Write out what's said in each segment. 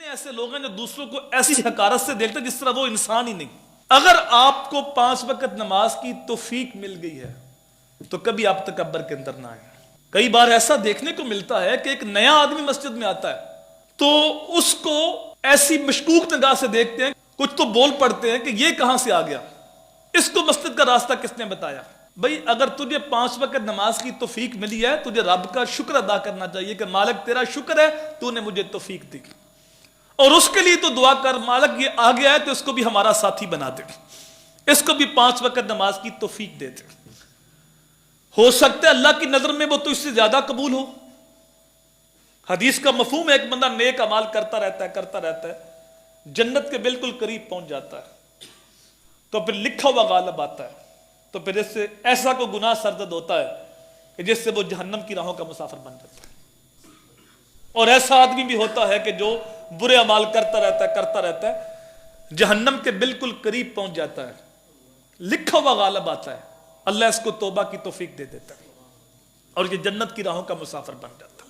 کتنے ایسے لوگ ہیں جو دوسروں کو ایسی حقارت سے دیکھتے ہیں جس طرح وہ انسان ہی نہیں. اگر آپ کو 5 وقت نماز کی توفیق مل گئی ہے تو کبھی آپ تکبر کے اندر نہ آئیں. کئی بار ایسا دیکھنے کو ملتا ہے کہ ایک نیا آدمی مسجد میں آتا ہے تو اس کو ایسی مشکوک نگاہ سے دیکھتے ہیں, کچھ تو بول پڑتے ہیں کہ یہ کہاں سے آ گیا, اس کو مسجد کا راستہ کس نے بتایا. بھئی اگر تجھے 5 وقت نماز کی توفیق ملی ہے, تجھے رب کا شکر ادا کرنا چاہیے کہ مالک تیرا شکر ہے تو نے مجھے توفیق دی, اور اس کے لیے تو دعا کر مالک یہ آ گیا ہے تو اس کو بھی ہمارا ساتھی بنا دے, اس کو بھی 5 وقت نماز کی توفیق دے دے. ہو سکتا ہے اللہ کی نظر میں وہ تو اس سے زیادہ قبول ہو. حدیث کا مفہوم ہے ایک بندہ نیک اعمال کرتا رہتا ہے جنت کے بالکل قریب پہنچ جاتا ہے تو پھر لکھا ہوا غالب آتا ہے, تو پھر اس سے ایسا کوئی گناہ سرزد ہوتا ہے کہ جس سے وہ جہنم کی راہوں کا مسافر بن جاتا ہے. اور ایسا آدمی بھی ہوتا ہے کہ جو برے اعمال کرتا رہتا ہے جہنم کے بالکل قریب پہنچ جاتا ہے, لکھا ہوا غالب آتا ہے, اللہ اس کو توبہ کی توفیق دے دیتا ہے اور یہ جنت کی راہوں کا مسافر بن جاتا ہے.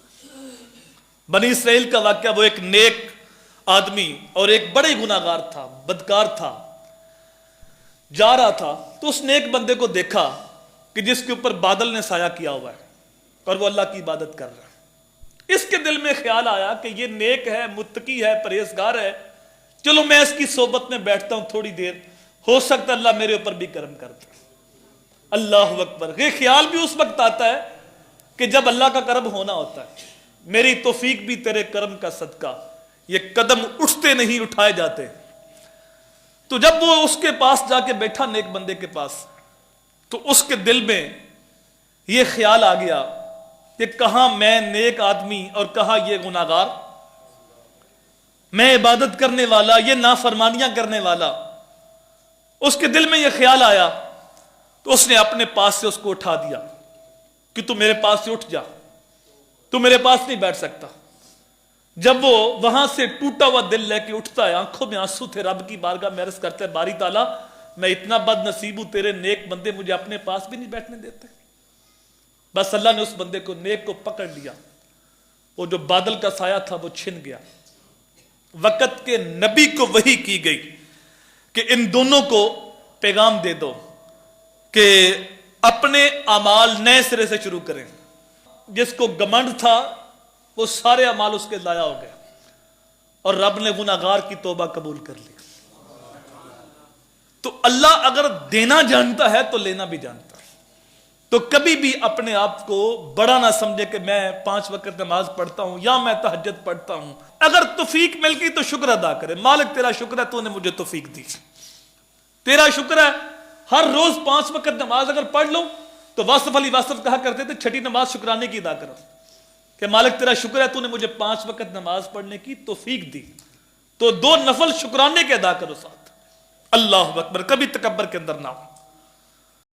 بنی اسرائیل کا واقعہ, وہ ایک نیک آدمی اور ایک بڑے گناہگار تھا, بدکار تھا, جا رہا تھا تو اس نیک بندے کو دیکھا کہ جس کے اوپر بادل نے سایہ کیا ہوا ہے اور وہ اللہ کی عبادت کر رہا ہے. اس کے دل میں خیال آیا کہ یہ نیک ہے, متقی ہے, پرہیزگار ہے, چلو میں اس کی صحبت میں بیٹھتا ہوں تھوڑی دیر, ہو سکتا ہے اللہ میرے اوپر بھی کرم کر دے. اللہ اکبر. یہ خیال بھی اس وقت آتا ہے کہ جب اللہ کا کرم ہونا ہوتا ہے. میری توفیق بھی تیرے کرم کا صدقہ, یہ قدم اٹھتے نہیں اٹھائے جاتے. تو جب وہ اس کے پاس جا کے بیٹھا نیک بندے کے پاس, تو اس کے دل میں یہ خیال آ گیا کہ کہاں میں نیک آدمی اور کہاں یہ گناہگار, میں عبادت کرنے والا, یہ نافرمانیاں کرنے والا. اس کے دل میں یہ خیال آیا تو اس نے اپنے پاس سے اس کو اٹھا دیا کہ تو میرے پاس سے اٹھ جا, تو میرے پاس نہیں بیٹھ سکتا. جب وہ وہاں سے ٹوٹا ہوا دل لے کے اٹھتا ہے, آنکھوں میں آنسو تھے, رب کی بارگاہ میں عرض کرتے ہیں باری تعالیٰ میں اتنا بد نصیب ہوں, تیرے نیک بندے مجھے اپنے پاس بھی نہیں بیٹھنے دیتے. بس اللہ نے اس بندے کو نیک کو پکڑ لیا, وہ جو بادل کا سایہ تھا وہ چھن گیا. وقت کے نبی کو وحی کی گئی کہ ان دونوں کو پیغام دے دو کہ اپنے اعمال نئے سرے سے شروع کریں. جس کو گمنڈ تھا وہ سارے اعمال اس کے ضائع ہو گئے اور رب نے گناہگار کی توبہ قبول کر لی. تو اللہ اگر دینا جانتا ہے تو لینا بھی جانتا ہے. تو کبھی بھی اپنے آپ کو بڑا نہ سمجھے کہ میں 5 وقت نماز پڑھتا ہوں یا میں تہجد پڑھتا ہوں. اگر توفیق مل گئی تو شکر ادا کرے, مالک تیرا شکر ہے تو نے مجھے توفیق دی, تیرا شکر ہے. ہر روز 5 وقت نماز اگر پڑھ لو تو واصف علی واصف کہا کرتے تھے چھٹی نماز شکرانے کی ادا کرو کہ مالک تیرا شکر ہے تو نے مجھے 5 وقت نماز پڑھنے کی توفیق دی, تو 2 نفل شکرانے کے ادا کرو ساتھ. اللہ اکبر. کبھی تکبر کے اندر نہ ہو.